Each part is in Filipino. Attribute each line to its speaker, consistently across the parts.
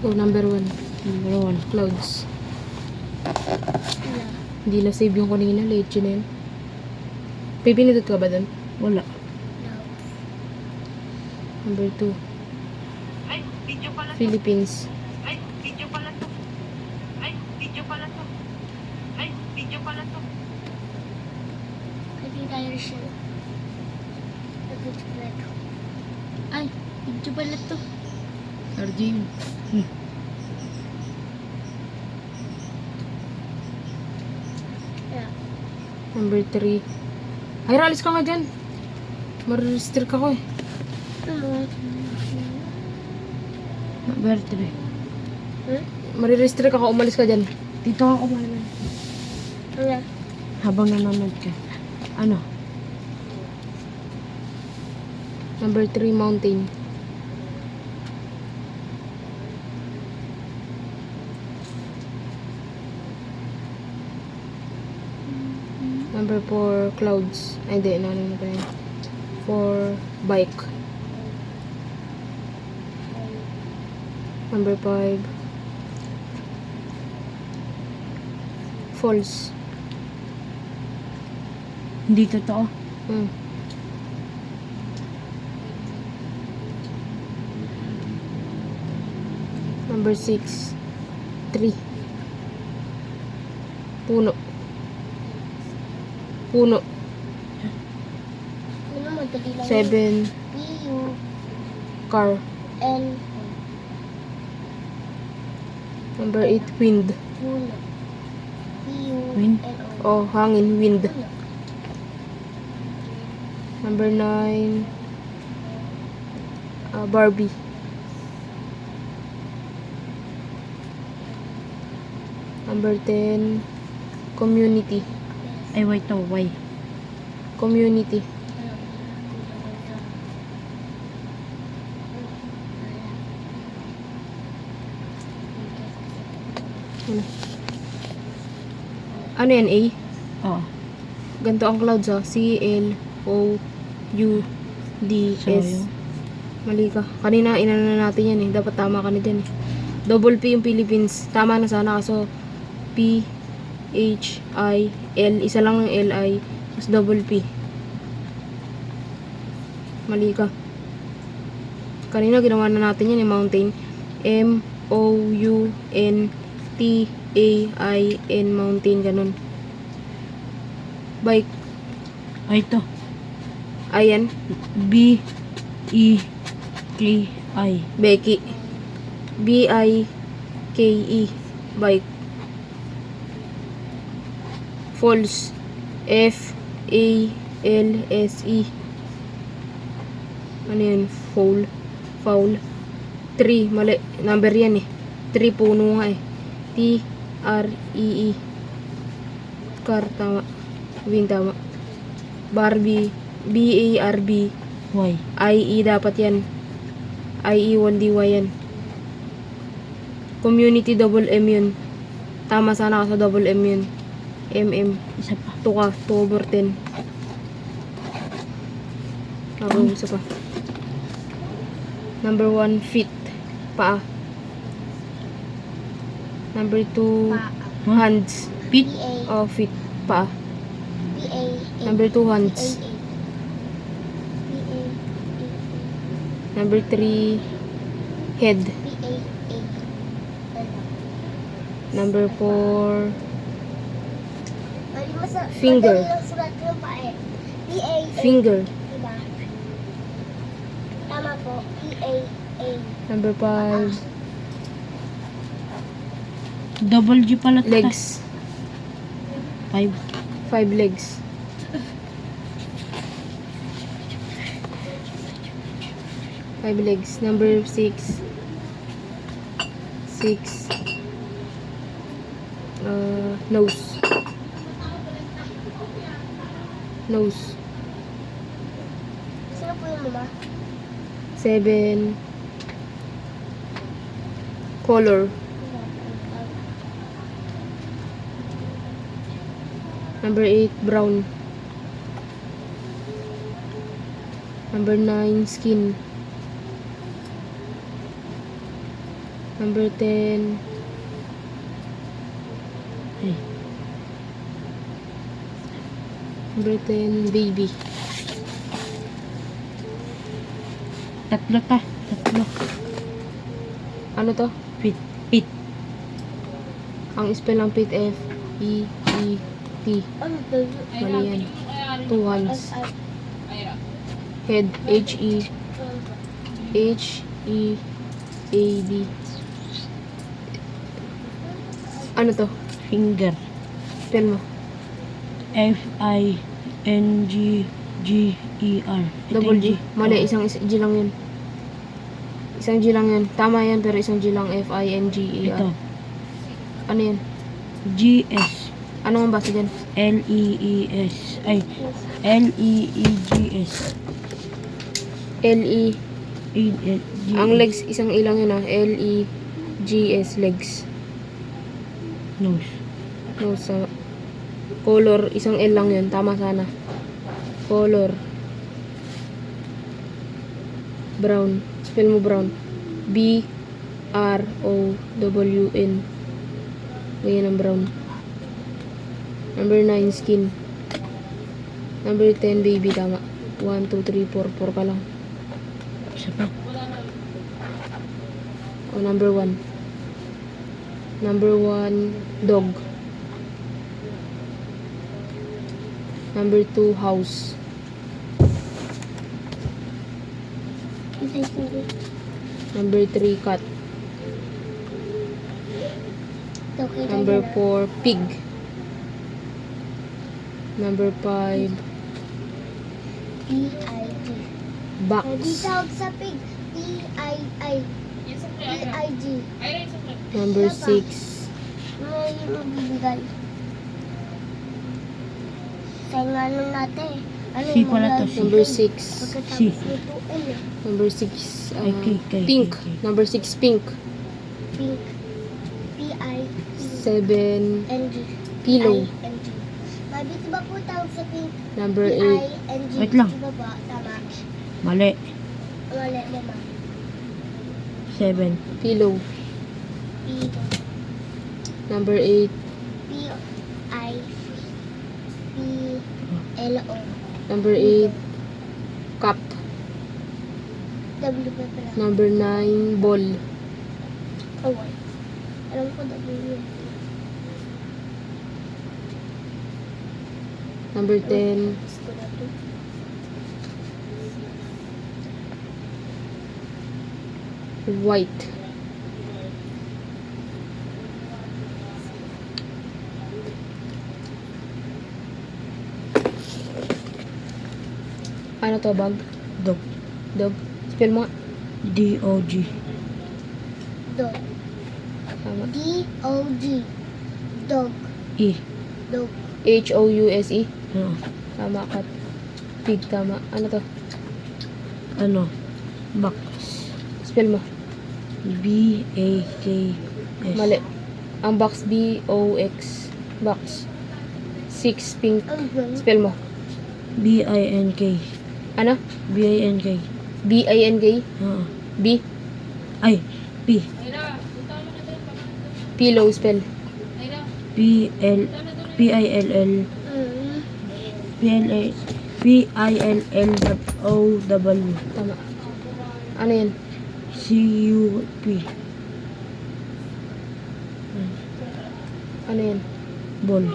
Speaker 1: Oh, number 1.
Speaker 2: Number 1.
Speaker 1: Clouds.
Speaker 3: Yeah.
Speaker 1: Hindi na save yung kanina. Late yun na yun. Pipinindot ka ba dun?
Speaker 2: Wala.
Speaker 3: No.
Speaker 1: Number 2.
Speaker 4: Ay, video pala to.
Speaker 1: Philippines.
Speaker 4: Ay, video pala to. Ay, video pala to. Ay, video pala to.
Speaker 3: I think I should. Ay, video pala to.
Speaker 2: RJ yun.
Speaker 3: Yeah.
Speaker 1: Number 3. Ay, alis ka nga dyan. Marirestrict ako eh.
Speaker 2: Birthday.
Speaker 1: Marirestrict ako. Umalis ka dyan.
Speaker 2: Dito ako kumain.
Speaker 3: Yeah.
Speaker 2: Habang nanonood ka. Ano?
Speaker 1: Number 3, mountain. Number 4, clouds. Ay, hindi. Ano na tayo? 4, bike. Number 5, falls.
Speaker 2: Hindi totoo.
Speaker 1: Hmm. Number 6, tree. Puno. Puno.
Speaker 3: Ano madali lang.
Speaker 1: 7,
Speaker 3: P-U
Speaker 1: car.
Speaker 3: N
Speaker 1: Number 8, wind.
Speaker 3: puno.
Speaker 2: Wind?
Speaker 3: P-U-N-O.
Speaker 1: Oh, hangin, wind.
Speaker 3: Puno.
Speaker 1: Number 9, Barbie. Number 10, community.
Speaker 2: Ay, wait to. Why?
Speaker 1: Community. Ano? Ano yan, A?
Speaker 2: Oo.
Speaker 1: Ganito ang clouds, ah. C-L-O-U-D-S.
Speaker 2: So, yun.
Speaker 1: Mali ka. Kanina, inano na natin yan eh. Dapat tama ka na dyan eh. Double P yung Philippines. Tama na sana kaso P-H-I-L. Isa lang ng L-I. Tapos double P. Mali ka. Kanina, ginawa na natin yan eh. Mountain. M-O-U-N-T-A-I-N. Mountain. Ganun. Bike.
Speaker 2: Ay, ito.
Speaker 1: Ayan.
Speaker 2: B-E-K-I.
Speaker 1: Becky. B-I-K-E. Bike. Falls. F-A-L-S-E. Ano yun? Foul. Foul. 3. Mali. Number yan eh. 3 puno nga eh. T-R-E-E. Car. Tama. Win tama. Barbie. B-A-R-B.
Speaker 2: Why?
Speaker 1: I-E dapat yan. I-E 1-D-Y yan. Community double M yun. Tama sana ka sa double M yun. M-M.
Speaker 2: Isa pa.
Speaker 1: 2 ka. 2/10. Ako isa pa. Number 1, feet. Paa. Number 2, hands.
Speaker 2: Pit?
Speaker 3: P-A
Speaker 1: Oh, feet. Paa.
Speaker 3: P-A
Speaker 1: Number 2, hands. Number 3, head. Number 4, Finger. finger.
Speaker 3: Diba? Tama po. P-A-A.
Speaker 1: Number 5,
Speaker 2: Double G pala ito.
Speaker 1: legs.
Speaker 2: 5.
Speaker 1: 5 legs. Five legs. Number 6, nose. Nose.
Speaker 3: Sino po yung mama?
Speaker 1: 7, color. Number 8, brown. Number 9, skin. Number 10.
Speaker 2: Ay,
Speaker 1: Number 10, baby.
Speaker 2: tatlo ta. Tatlo.
Speaker 1: Ano to?
Speaker 2: Pit. Pit.
Speaker 1: Ang spell ng pit, F-E-E-T.
Speaker 3: Ano to?
Speaker 1: Mali yan. 2 hands. Head, H-E-A-D. Ano to?
Speaker 2: Finger.
Speaker 1: Spell mo.
Speaker 2: F-I-N-G-G-E-R. Ito
Speaker 1: Double
Speaker 2: yung
Speaker 1: G. Mali, isang G lang yun. Isang G lang yun. Tama yan, pero isang G lang. F-I-N-G-E-R.
Speaker 2: Ito.
Speaker 1: Ano yan?
Speaker 2: G-S.
Speaker 1: Ano ang basa dyan?
Speaker 2: L-E-E-S. Ay, L-E-E-G-S.
Speaker 1: L-E.
Speaker 2: E-G.
Speaker 1: Ang legs, isang ilang yun ah. L-E-G-S. Legs.
Speaker 2: Nose.
Speaker 1: No, sa color, isang L lang yun. Tama sana. Color. Brown. Spell mo brown. B-R-O-W-N. Ganyan ang brown. Number 9, skin. Number 10, baby. Tama. 1, 2, 3, 4. 4 ka lang.
Speaker 2: Isa pa.
Speaker 1: O, number 1. Number 1, dog. Number 2, house. Number 3, cat. Number 4, pig. Number 5,
Speaker 3: P-I-G.
Speaker 1: box.
Speaker 3: Hindi tawag sa pig. P-I-I. P-I-G.
Speaker 1: Number 6,
Speaker 3: May mabibigay. Sa nga nun natin. Ano
Speaker 2: Si pala to, si.
Speaker 1: number 6,
Speaker 3: Pagkatapos
Speaker 2: Si.
Speaker 3: nito, L.
Speaker 1: number 6,
Speaker 2: Ay, kay.
Speaker 1: pink. Number 6, pink.
Speaker 3: Pink. P-I-N-G.
Speaker 1: 7, pillow.
Speaker 3: I-N-G. Babi, di ba po tawag sa pink?
Speaker 1: Number 8,
Speaker 3: P-I-N-G.
Speaker 2: Wait lang.
Speaker 3: Di ba ba? Tama.
Speaker 2: Mali.
Speaker 3: Wala naman.
Speaker 2: 7.
Speaker 1: pillow.
Speaker 3: P.
Speaker 1: Number 8,
Speaker 3: P-I-P-L-O.
Speaker 1: number 8, cup.
Speaker 3: W pa pala.
Speaker 1: Number 9, ball.
Speaker 3: Oh, wait. Alam ko W.
Speaker 1: Number 10,
Speaker 3: Gusto na to.
Speaker 1: white. Ano to, bag?
Speaker 2: Dog.
Speaker 1: Dog. Spell mo nga.
Speaker 2: D-O-G.
Speaker 3: Dog.
Speaker 1: Tama.
Speaker 3: D-O-G. Dog.
Speaker 2: E.
Speaker 3: Dog.
Speaker 1: H-O-U-S-E.
Speaker 2: Ano?
Speaker 1: Tama, cat. Pig, tama. Ano to?
Speaker 2: Ano? Box.
Speaker 1: Spell mo.
Speaker 2: B-A-K-S.
Speaker 1: Mali. Ang box, B-O-X. Box. 6, pink.
Speaker 3: Ang gano'n.
Speaker 1: Spell mo.
Speaker 2: B-I-N-K.
Speaker 1: Ano?
Speaker 2: B-I-N-K.
Speaker 1: B-I-N-K?
Speaker 2: Oo.
Speaker 1: B?
Speaker 2: Ay, P.
Speaker 1: Pillow, spell.
Speaker 2: P-L. P-I-L-L.
Speaker 3: Mm.
Speaker 2: P-L-A. P-I-L-L-O-W.
Speaker 1: Tama. Ano yan?
Speaker 2: C-U-P.
Speaker 1: Ano yan?
Speaker 2: Ball.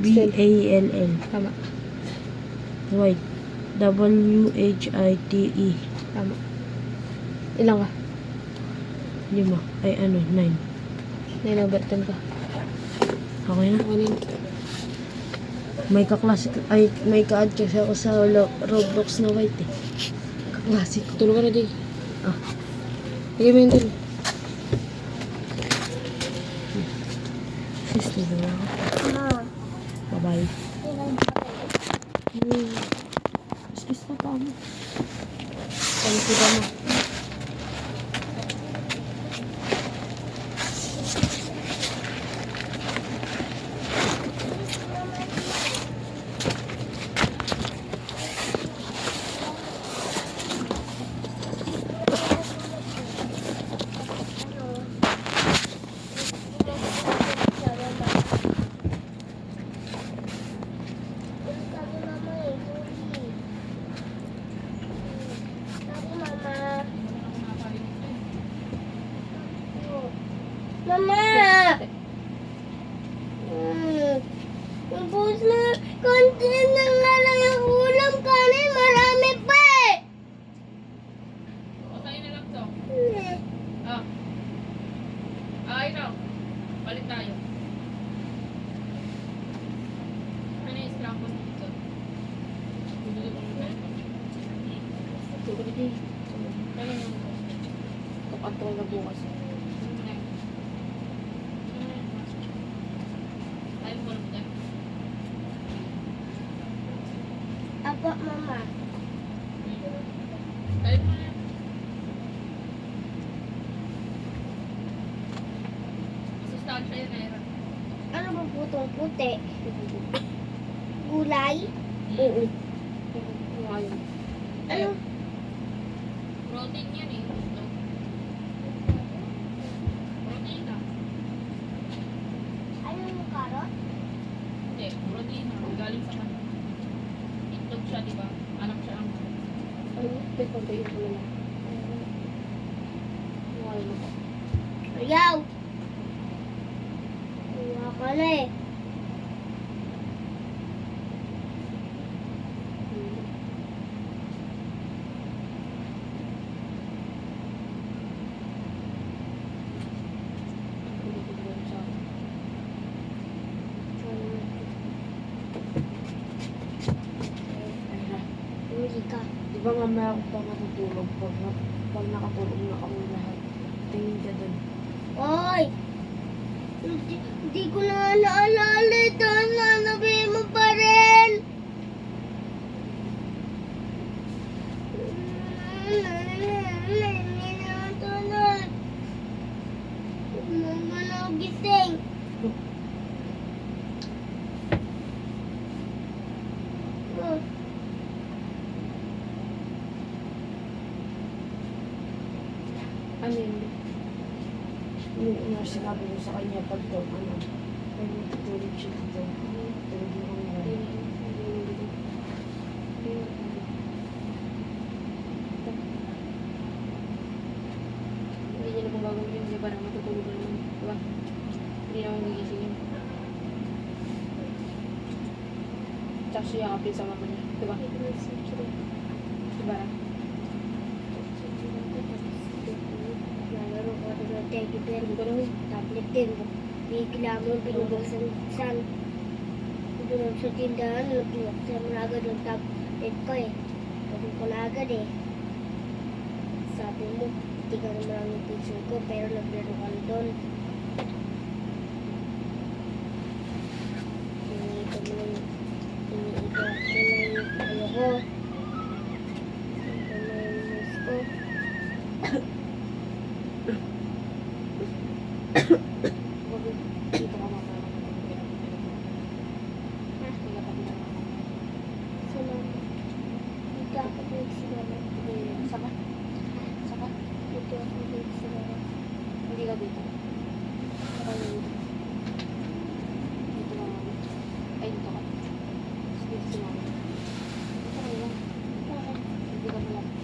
Speaker 2: B-A-L-L.
Speaker 1: Tama.
Speaker 2: White. W-H-I-T-E.
Speaker 1: Tama. Ilang ka?
Speaker 2: 5. Ay, ano, 9.
Speaker 1: Number 10 ka.
Speaker 2: Okay na.
Speaker 1: Ano yun?
Speaker 2: May kaklase, ay, may ka-add kasi ako sa Roblox na white eh. Kaklase ko.
Speaker 1: Tulog ka na, Jay.
Speaker 2: Ah.
Speaker 1: Lagay mo yun dun.
Speaker 2: Sis, dito na ako.
Speaker 3: Ma.
Speaker 2: Bye-bye.
Speaker 1: Excuse na pa mo. Ano sila mo?
Speaker 3: Mama! Ubus na. Konti na nga lang yung ulam. Kanin, marami pa eh.
Speaker 1: O, sa'yo na lang to. Ikaw. Balik tayo. Ano yung scramble dito? Ano yung kapantol na bukas? Tayo mo lang dyan.
Speaker 3: Apo, Mama.
Speaker 1: Tayo mo lang. Masustansya yun eh.
Speaker 3: Ano ba putong puti? Gulay?
Speaker 1: Oo. Ngayon.
Speaker 3: Ano?
Speaker 1: Protein yan eh. Protein na.
Speaker 3: Ano yung karot?
Speaker 1: Hindi, protein na. Galing sa kanya. Itlog siya, di ba? Anak siya ang ano? Teka, tayo ko lang. Ngayon ako.
Speaker 3: Ayaw! Ayaw ka na eh. Hindi ka.
Speaker 2: Di ba mamaya ako pa matutulog pag nakatulog na kami lahat. Tingin ka dun.
Speaker 3: Oy! Hindi ko na naalala ito. Nanabi mo pa rin. Hindi na tulad. Mama na gising. Oh.
Speaker 2: Ano yun? Yung sinabi ko sa kanya pag daw, ano, pag natutulog siya dito, tulog mo kami lang.
Speaker 1: Hindi niya naman gagawin yun, di ba? Matutulog na naman, di ba? Hindi naman magising yun. Tsaka siya yakapin sa mama niya, di ba? Di ba?
Speaker 3: Nalaro ko ng teddy bear.
Speaker 1: Hindi ko naman.
Speaker 3: Tablet din. Bigla mo binubuksan. Doon sa tindahan, binuksan mo na agad yung tablet ko eh. Sabi ko na agad eh. Sabi mo, hindi ka naman ang picture ko, pero naglaro ka na doon. Iniito mo na yung ano ko. Ito na yung mouse ko.
Speaker 1: Dito ka mama.
Speaker 3: Salamat. Dito ako nagsimama.
Speaker 1: Saka? Saka?
Speaker 3: Dito ako nagsimama.
Speaker 1: Hindi ka dito. Saka na dito. Dito ka mama. Ay, dito ka. Dito si mama. Dito ka lang.
Speaker 3: Bakit?
Speaker 1: Hindi ka malapit.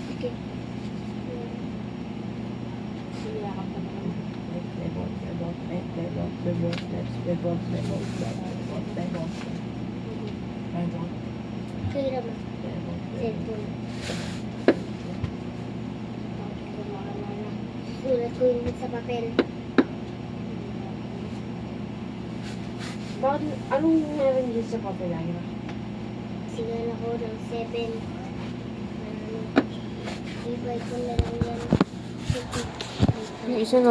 Speaker 3: Sige.
Speaker 1: Siniyakap ka na naman.
Speaker 3: Kaya naman. Cellphone. Sulat ko yun sa papel.
Speaker 2: Bakit, anong meron dyan sa papel, Ira?
Speaker 3: Sigal ako ng 7. Ibay ko na lang yan.
Speaker 1: Yung isa na